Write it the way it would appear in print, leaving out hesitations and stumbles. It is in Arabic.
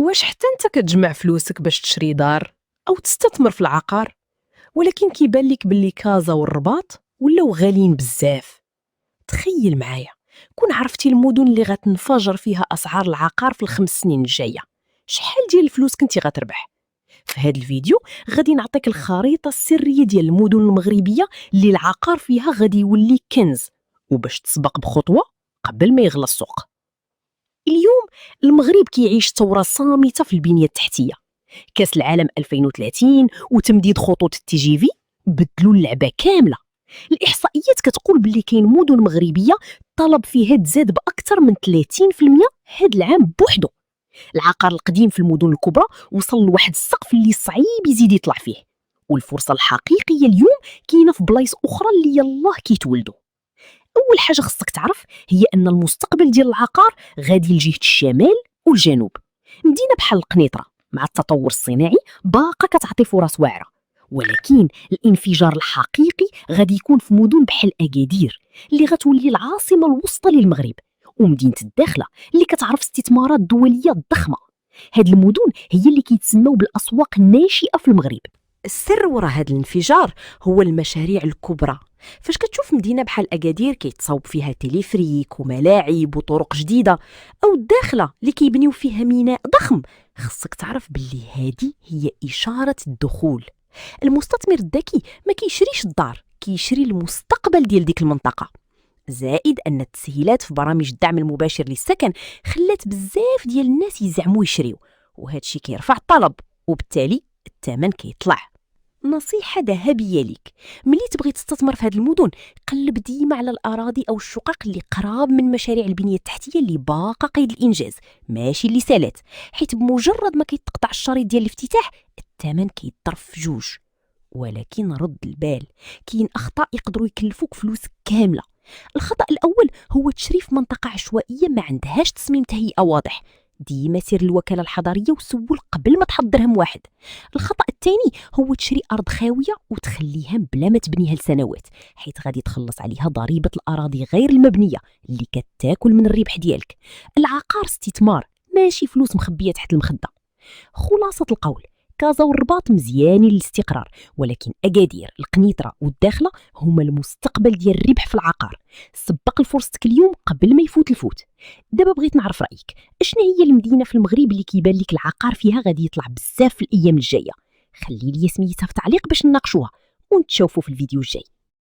واش حتى انت كتجمع فلوسك باش تشري دار او تستثمر في العقار؟ ولكن كيبان لك باللي كازا والرباط ولاو غاليين بزاف. تخيل معايا كون عرفتي المدن اللي غتنفجر فيها اسعار العقار في ال5 سنين الجايه، شحال ديال الفلوس كنتي غتربح؟ في هذا الفيديو غادي نعطيك الخريطه السريه ديال المدن المغربيه اللي العقار فيها غادي يولي كنز، وباش تسبق بخطوه قبل ما يغلى السوق. اليوم المغرب كيعيش ثورة صامتة في البنية التحتية. كاس العالم 2030 وتمديد خطوط التي جي في بدلوا اللعبة كاملة. الإحصائيات كتقول باللي كاين مدن مغربية الطلب فيها تزاد بأكثر من 30% هاد العام بوحدو. العقار القديم في المدن الكبرى وصل لواحد السقف اللي صعيب يزيد يطلع فيه، والفرصة الحقيقية اليوم كاينة في بلايص أخرى اللي يلاه كيتولدوا. أول حاجة خصك تعرف هي أن المستقبل ديال العقار غادي لجهة الشمال والجنوب. مدينة بحال القنيطرة مع التطور الصناعي باقا كتعطي فرص واعرة، ولكن الانفجار الحقيقي غادي يكون في مدن بحال أكادير اللي غتولي العاصمة الوسطى للمغرب، ومدينة الداخلة اللي كتعرف استثمارات دولية ضخمة. هاد المدن هي اللي كيتسموا بالأسواق الناشئة في المغرب. السر وراء هذا الانفجار هو المشاريع الكبرى. فاش كتشوف مدينة بحال أكادير كيتصاوب فيها تيليفريك وملاعب وطرق جديدة، أو الداخلة اللي كيبنيو فيها ميناء ضخم، خصك تعرف باللي هذه هي إشارة الدخول. المستثمر الذكي ما كيشريش الدار، كيشري المستقبل ديال ديك المنطقة. زائد أن التسهيلات في برامج الدعم المباشر للسكن خلات بزاف ديال الناس يزعموا يشريو، وهذا الشيء كيرفع الطلب وبالتالي الثمن كيطلع. نصيحة ذهبية ليك، ملي تبغي تستثمر في هذه المدن قلب ديما على الأراضي أو الشقق اللي قراب من مشاريع البنية التحتية اللي باقا قيد الإنجاز، ماشي اللي سالات، حيت بمجرد ما كيتقطع الشريط ديال الافتتاح الثمن كيضرب في جوج. ولكن رد البال، كاين أخطاء يقدروا يكلفوك فلوس كاملة. الخطأ الأول هو تشري في منطقة عشوائية ما عندهاش تصميم تهيئة واضح. ديما سير الوكالة الحضرية وسول قبل ما تحط درهم واحد. الخطأ الثاني هو تشري أرض خاوية وتخليها بلا ما تبنيها لسنوات، حيث غادي تخلص عليها ضريبة الأراضي غير المبنية اللي كتاكل من الربح ديالك. العقار استثمار ماشي فلوس مخبية تحت المخدة. خلاصة القول، كازا والرباط مزيانين للاستقرار، ولكن أكادير، القنيطرة والداخلة هما المستقبل ديال الربح في العقار. سبق لفرصتك اليوم قبل ما يفوت الفوت. دابا بغيت نعرف رأيك، اشنا هي المدينة في المغرب اللي كيبان لك العقار فيها غادي يطلع بزاف في الأيام الجاية؟ خلي لي سميتها في تعليق باش نناقشوها ونتشوفوا في الفيديو الجاي.